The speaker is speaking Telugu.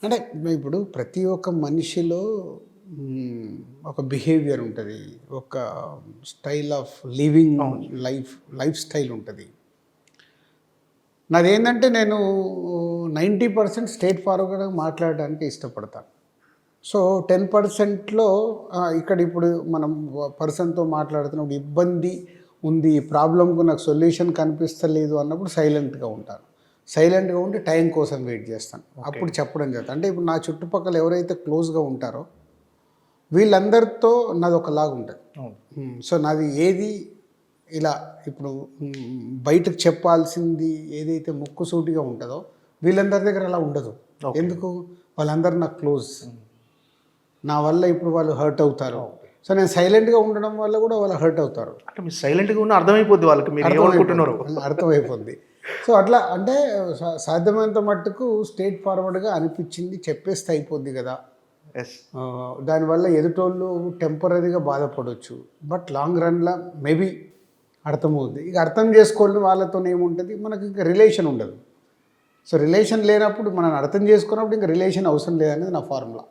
అంటే ఇప్పుడు ప్రతి ఒక్క మనిషిలో ఒక బిహేవియర్ ఉంటుంది. ఒక స్టైల్ ఆఫ్ లివింగ్ అవును. లైఫ్ స్టైల్ ఉంటుంది. నాదేంటంటే నేను 90% స్ట్రెయిట్ ఫార్వర్డ్‌గా మాట్లాడడానికి ఇష్టపడతాను. సో 10%లో ఇక్కడ ఇప్పుడు మనం పర్సన్‌తో మాట్లాడుతున్నప్పుడు ఇబ్బంది ఉంది. ఈ ప్రాబ్లమ్‌కు నాకు సొల్యూషన్ కనిపిస్తలేదు అన్నప్పుడు సైలెంట్‌గా ఉంటాను. సైలెంట్‌గా ఉండి టైం కోసం వెయిట్ చేస్తాను. అప్పుడు చెప్పడం జరుగుతుంది. అంటే ఇప్పుడు నా చుట్టుపక్కల ఎవరైతే క్లోజ్‌గా ఉంటారో వీళ్ళందరితో నాది ఒకలాగా ఉంటుంది. అవును. సో నాది ఏది ఇలా ఇప్పుడు బయటకు చెప్పాల్సింది ఏదైతే ముక్కుసూటిగా ఉంటుందో వీళ్ళందరి దగ్గర అలా ఉండదు. ఓకే. ఎందుకు? వాళ్ళందరూ నాకు క్లోజ్. నా వల్ల ఇప్పుడు వాళ్ళు హర్ట్ అవుతారు. సో నేను సైలెంట్‌గా ఉండడం వల్ల కూడా వాళ్ళు హర్ట్ అవుతారు. అంటే మీరు సైలెంట్‌గా ఉన్న అర్థమైపోద్ది వాళ్ళకి మీరు ఏమనుకుంటున్నారో. అర్థమైపోద్ది. సో అట్లా అంటే సాధ్యమైనంత మట్టుకు స్ట్రెయిట్ ఫార్వర్డ్‌గా అనిపించింది చెప్పేస్తే అయిపోద్ది కదా! యెస్. దానివల్ల ఎదుటోళ్ళు టెంపరరీగా బాధపడొచ్చు. బట్ లాంగ్ రన్‌లో మేబీ అర్థమవుద్ది. ఇక అర్థం చేసుకోని వాళ్ళతోని ఏముంటది, మనకి ఇంక రిలేషన్ ఉండదు. సో రిలేషన్ లేనప్పుడు మనం అర్థం చేసుకున్నప్పుడు ఇంక రిలేషన్ అవసరం లేదనేది నా ఫార్ములా.